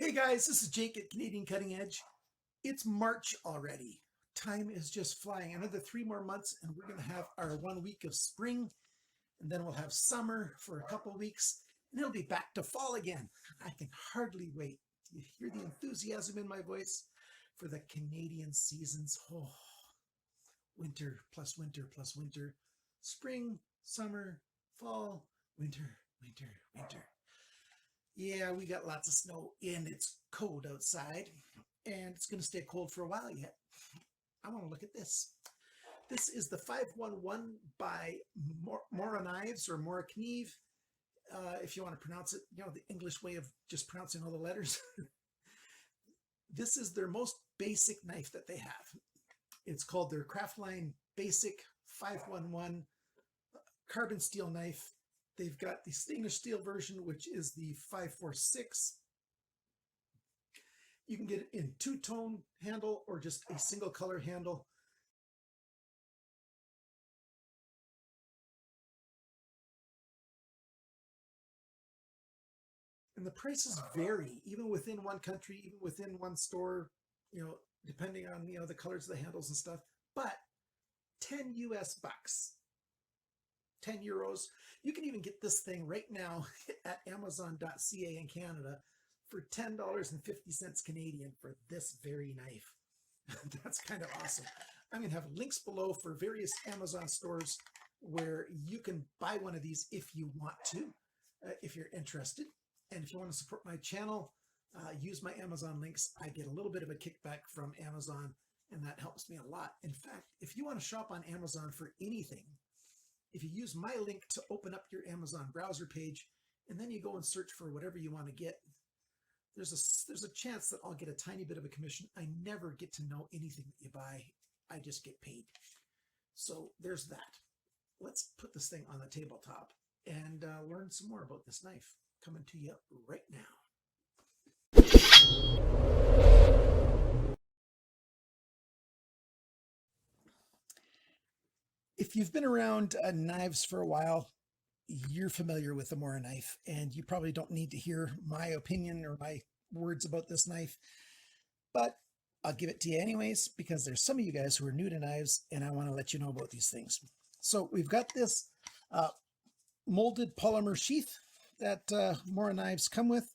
Hey guys, this is Jake at Canadian Cutting Edge. It's March already. Time is just flying. Another 3 more months and we're going to have our 1 week of spring, and then we'll have summer for a couple weeks, and it'll be back to fall again. I can hardly wait. You hear the enthusiasm in my voice for the Canadian seasons. Oh, winter plus winter plus winter, spring, summer, fall, winter, winter, winter. Yeah, we got lots of snow and it's cold outside, and it's going to stay cold for a while yet. I want to look at this. This is the 511 by Mora Knives, or Morakniv, if you want to pronounce it, the English way of just pronouncing all the letters. This is their most basic knife that they have. It's called their Craftline Basic 511 carbon steel knife. They've got the stainless steel version, which is the 546. You can get it in two-tone handle or just a single color handle. And the prices vary, even within one country, even within one store, depending on, the colors of the handles and stuff. But 10 US bucks, 10 euros. You can even get this thing right now at Amazon.ca in Canada for $10.50 Canadian for this very knife. That's kind of awesome. I'm going to have links below for various Amazon stores where you can buy one of these if you want to, if you're interested. And if you want to support my channel, use my Amazon links. I get a little bit of a kickback from Amazon, and that helps me a lot. In fact, if you want to shop on Amazon for anything, if you use my link to open up your Amazon browser page, and then you go and search for whatever you want to get, there's a chance that I'll get a tiny bit of a commission. I never get to know anything that you buy. I just get paid. So there's that. Let's put this thing on the tabletop and learn some more about this knife. Coming to you right now. If you've been around knives for a while, you're familiar with the Mora knife, and you probably don't need to hear my opinion or my words about this knife, but I'll give it to you anyways, because there's some of you guys who are new to knives, and I want to let you know about these things. So we've got this molded polymer sheath that Mora knives come with,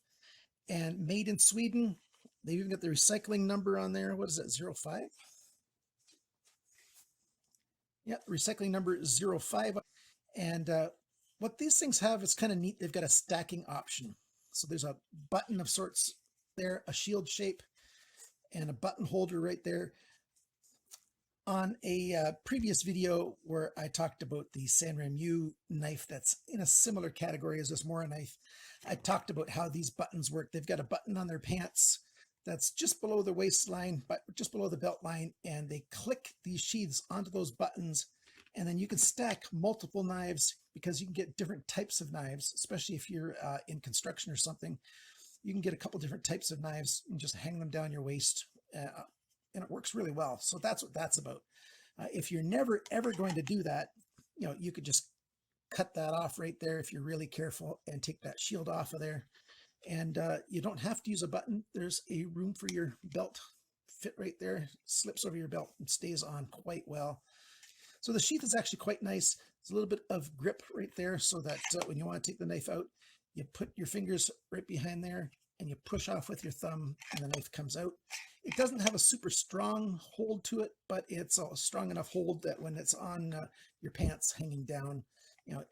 and made in Sweden. They even got the recycling number on there. What is that, 05? Yeah, recycling number 05. And what these things have is kind of neat. They've got a stacking option. So there's a button of sorts there, a shield shape, and a button holder right there. On a previous video where I talked about the SanRenMu knife that's in a similar category as this Mora knife, I talked about how these buttons work. They've got a button on their pants that's just below the waistline, but just below the belt line, and they click these sheaths onto those buttons, and then you can stack multiple knives, because you can get different types of knives, especially if you're in construction or something. You can get a couple different types of knives and just hang them down your waist, and it works really well. So that's what that's about. If you're never ever going to do that, you could just cut that off right there if you're really careful, and take that shield off of there. And you don't have to use a button. There's a room for your belt fit right there, slips over your belt and stays on quite well. So the sheath is actually quite nice. There's a little bit of grip right there, so that when you want to take the knife out, you put your fingers right behind there and you push off with your thumb, and the knife comes out. It doesn't have a super strong hold to it, but it's a strong enough hold that when it's on your pants hanging down,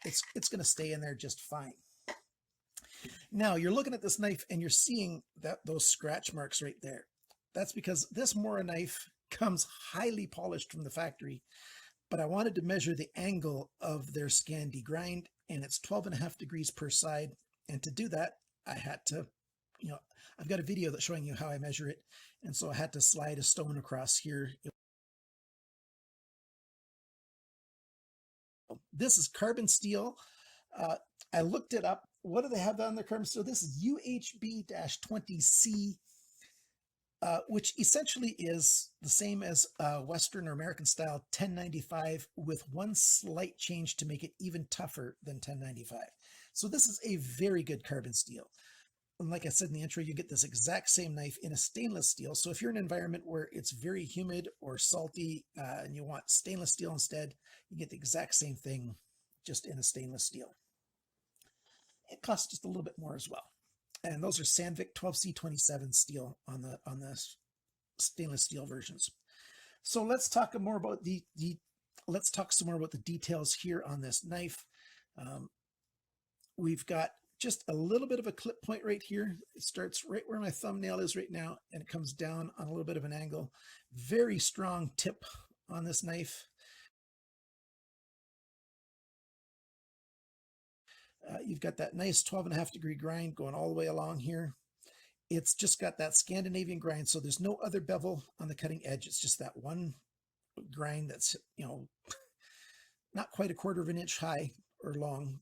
it's going to stay in there just fine. Now you're looking at this knife and you're seeing those scratch marks right there. That's because this Mora knife comes highly polished from the factory, but I wanted to measure the angle of their Scandi grind, and it's 12.5 degrees per side. And to do that, I had to, I've got a video that's showing you how I measure it. And so I had to slide a stone across here. This is carbon steel. I looked it up. What do they have on their carbon steel? This is UHB-20C, which essentially is the same as Western or American style 1095, with one slight change to make it even tougher than 1095. So this is a very good carbon steel. And like I said in the intro, you get this exact same knife in a stainless steel. So if you're in an environment where it's very humid or salty and you want stainless steel instead, you get the exact same thing just in a stainless steel. It costs just a little bit more as well. And those are Sandvik 12C27 steel on the stainless steel versions. So let's talk more about let's talk some more about the details here on this knife. We've got just a little bit of a clip point right here. It starts right where my thumbnail is right now, and it comes down on a little bit of an angle. Very strong tip on this knife. You've got that nice 12.5 degree grind going all the way along here. It's just got that Scandinavian grind, so there's no other bevel on the cutting edge. It's just that one grind that's, you know, not quite a quarter of an inch high or long.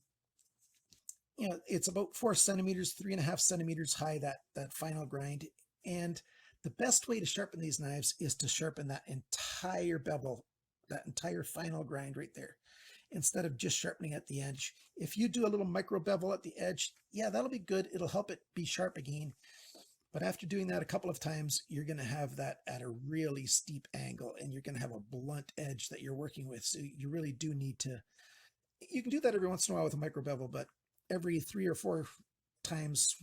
You know, it's about 4 centimeters, 3.5 centimeters high, that final grind. And the best way to sharpen these knives is to sharpen that entire bevel, that entire final grind right there, instead of just sharpening at the edge. If you do a little micro bevel at the edge, yeah, that'll be good. It'll help it be sharp again. But after doing that a couple of times, you're going to have that at a really steep angle, and you're going to have a blunt edge that you're working with. So you really do need to, you can do that every once in a while with a micro bevel, but every 3 or 4 times,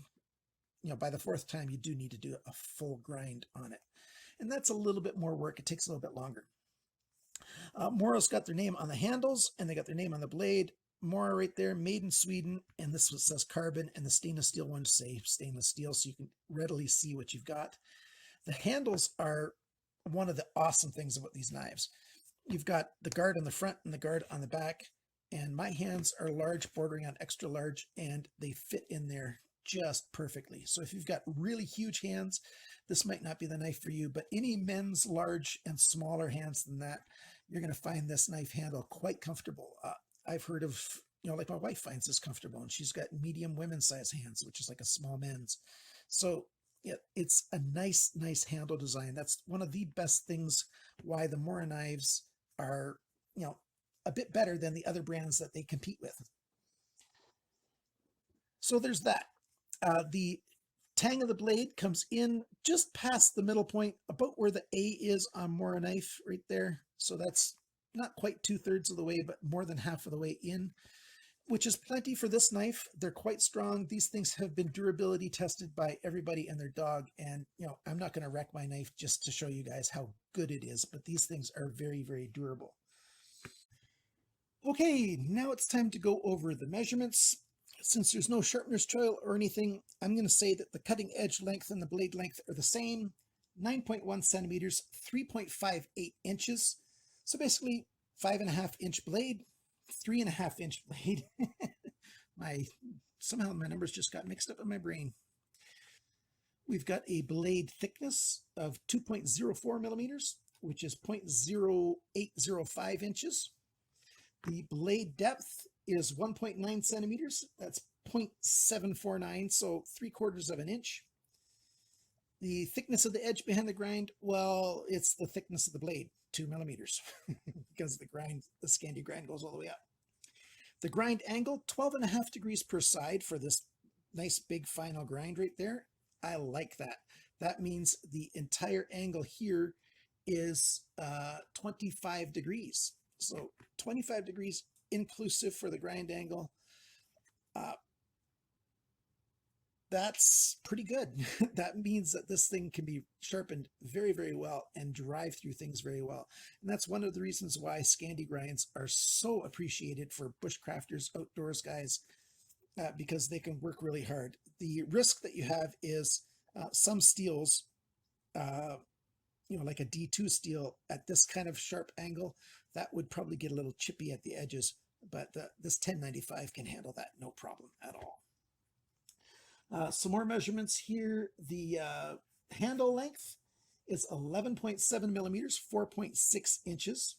you know, by the 4th time, you do need to do a full grind on it. And that's a little bit more work. It takes a little bit longer. Mora's got their name on the handles, and they got their name on the blade. Mora right there, made in Sweden, and this one says carbon, and the stainless steel ones say stainless steel, so you can readily see what you've got. The handles are one of the awesome things about these knives. You've got the guard on the front and the guard on the back, and my hands are large, bordering on extra large, and they fit in there just perfectly. So if you've got really huge hands, this might not be the knife for you, but any men's large and smaller hands than that, you're going to find this knife handle quite comfortable. I've heard of, you know, like my wife finds this comfortable, and she's got medium women's size hands, which is like a small men's. So yeah, it's a nice handle design. That's one of the best things why the Mora knives are, you know, a bit better than the other brands that they compete with. So there's that. The tang of the blade comes in just past the middle point, about where the A is on Mora knife right there. So that's not quite 2/3 of the way, but more than half of the way in, which is plenty for this knife. They're quite strong. These things have been durability tested by everybody and their dog. And, you know, I'm not going to wreck my knife just to show you guys how good it is, but these things are very, very durable. Okay, now it's time to go over the measurements. Since there's no sharpener's choil or anything, I'm going to say that the cutting edge length and the blade length are the same, 9.1 centimeters, 3.58 inches. So basically 5.5 inch blade, 3.5 inch blade. Somehow my numbers just got mixed up in my brain. We've got a blade thickness of 2.04 millimeters, which is 0.0805 inches. The blade depth is 1.9 centimeters. That's 0.749, so 3/4 of an inch. The thickness of the edge behind the grind, well, it's the thickness of the blade, 2 millimeters, because the Scandi grind goes all the way up. The grind angle, 12.5 degrees per side for this nice big final grind right there. I like that. That means the entire angle here is 25 degrees. So 25 degrees inclusive for the grind angle. That's pretty good. That means that this thing can be sharpened very, very well and drive through things very well. And that's one of the reasons why Scandi grinds are so appreciated for bushcrafters, outdoors guys, because they can work really hard. The risk that you have is some steels, you know, like a D2 steel at this kind of sharp angle, that would probably get a little chippy at the edges, but this 1095 can handle that no problem at all. Some more measurements here. The handle length is 11.7 millimeters, 4.6 inches.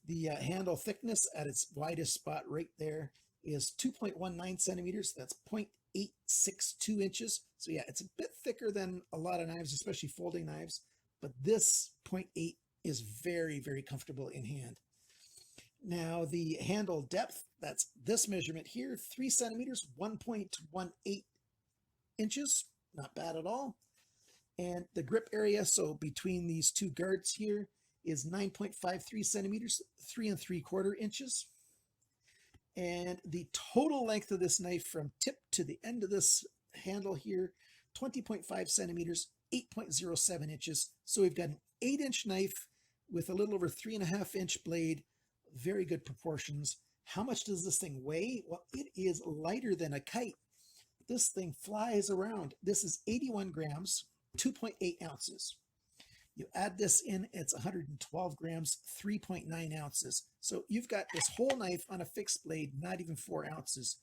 The handle thickness at its widest spot right there is 2.19 centimeters. That's 0.862 inches. So yeah, it's a bit thicker than a lot of knives, especially folding knives, but this 0.8 is very, very comfortable in hand. Now the handle depth, that's this measurement here, 3 centimeters, 1.18 inches, not bad at all. And the grip area, so between these two guards here, is 9.53 centimeters, 3 3/4 inches. And the total length of this knife from tip to the end of this handle here, 20.5 centimeters, 8.07 inches. So we've got an 8-inch knife with a little over 3.5-inch blade, very good proportions. How much does this thing weigh? Well, it is lighter than a kite. This thing flies around. This is 81 grams, 2.8 ounces. You add this in, it's 112 grams, 3.9 ounces. So you've got this whole knife on a fixed blade, not even 4 ounces.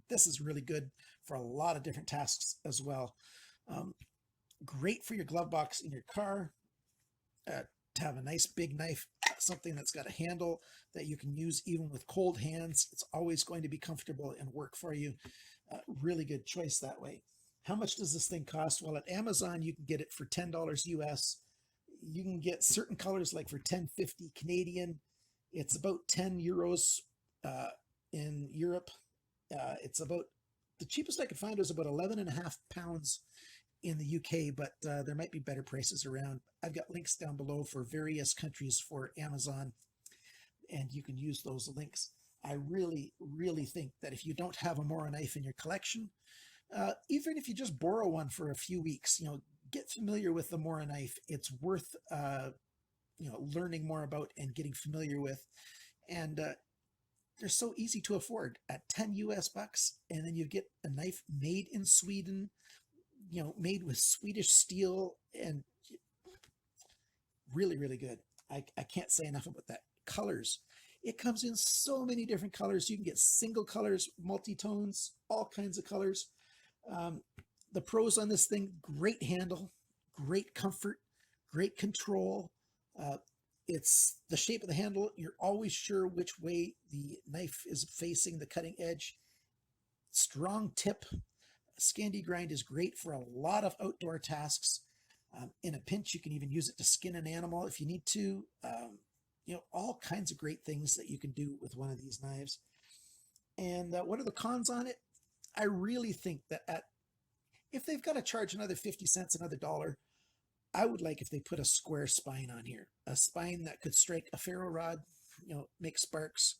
This is really good for a lot of different tasks as well. Great for your glove box in your car, to have a nice big knife, something that's got a handle that you can use even with cold hands. It's always going to be comfortable and work for you. Really good choice that way. How much does this thing cost? Well, at Amazon, you can get it for $10 US. You can get certain colors like for $10.50 Canadian. It's about 10 euros in Europe. It's about, the cheapest I could find was about 11.5 pounds in the UK, but there might be better prices around. I've got links down below for various countries for Amazon, and you can use those links. I really, really think that if you don't have a Mora knife in your collection, even if you just borrow one for a few weeks, get familiar with the Mora knife. It's worth, learning more about and getting familiar with. And they're so easy to afford at 10 US bucks. And then you get a knife made in Sweden, made with Swedish steel, and really, really good. I can't say enough about that. Colors. It comes in so many different colors. You can get single colors, multi-tones, all kinds of colors. The pros on this thing: great handle, great comfort, great control. It's the shape of the handle. You're always sure which way the knife is facing the cutting edge. Strong tip. Scandi grind is great for a lot of outdoor tasks. In a pinch, you can even use it to skin an animal if you need to. All kinds of great things that you can do with one of these knives. And what are the cons on it? I really think that if they've got to charge another 50 cents, another $1, I would like if they put a square spine on here, a spine that could strike a ferro rod, make sparks.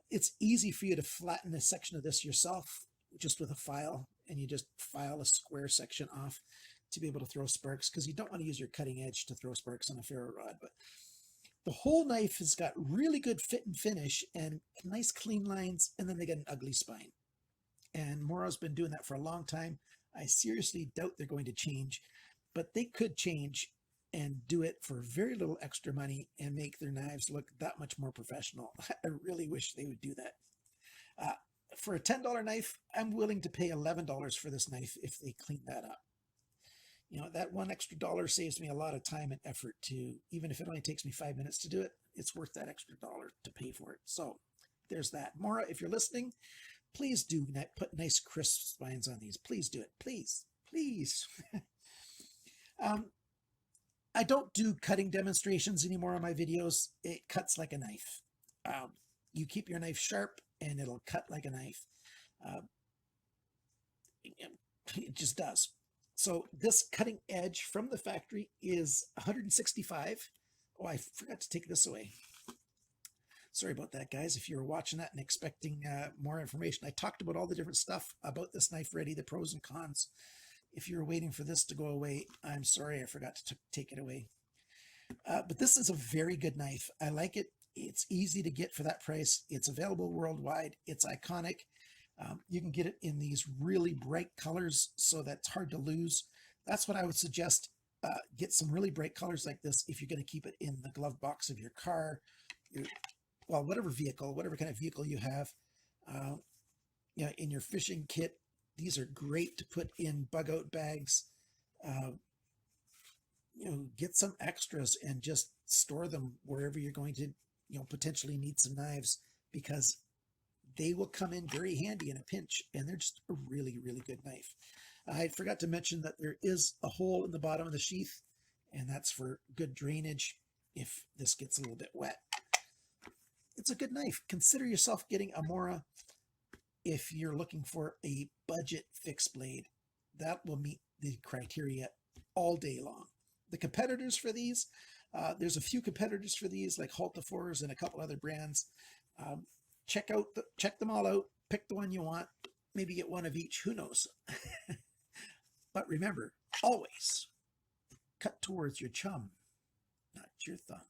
It's easy for you to flatten a section of this yourself just with a file, and you just file a square section off to be able to throw sparks, because you don't want to use your cutting edge to throw sparks on a ferro rod. But the whole knife has got really good fit and finish and nice clean lines, and then they get an ugly spine. And Mora's been doing that for a long time. I seriously doubt they're going to change, but they could change and do it for very little extra money and make their knives look that much more professional. I really wish they would do that. For a $10 knife, I'm willing to pay $11 for this knife if they clean that up. That one extra dollar saves me a lot of time and effort to, even if it only takes me 5 minutes to do it, it's worth that extra dollar to pay for it. So there's that. Mora, if you're listening, please do put nice crisp spines on these. Please do it. Please, please. I don't do cutting demonstrations anymore on my videos. It cuts like a knife. You keep your knife sharp and it'll cut like a knife. It just does. So this cutting edge from the factory is 165. Oh, I forgot to take this away. Sorry about that, guys. If you were watching that and expecting more information, I talked about all the different stuff about this knife ready, the pros and cons. If you were waiting for this to go away, I'm sorry, I forgot to take it away. But this is a very good knife. I like it. It's easy to get for that price. It's available worldwide. It's iconic. You can get it in these really bright colors, so that's hard to lose. That's what I would suggest. Get some really bright colors like this if you're going to keep it in the glove box of your car, whatever vehicle, whatever kind of vehicle you have. In your fishing kit, these are great to put in bug out bags. Get some extras and just store them wherever you're going to, potentially need some knives, because they will come in very handy in a pinch, and they're just a really, really good knife. I forgot to mention that there is a hole in the bottom of the sheath, and that's for good drainage if this gets a little bit wet. It's a good knife. Consider yourself getting a Mora. if you're looking for a budget fixed blade, that will meet the criteria all day long. The competitors for these, there's a few competitors for these, like Haltafors and a couple other brands. Check them all out. Pick the one you want. Maybe get one of each. Who knows? But remember, always cut towards your chum, not your thumb.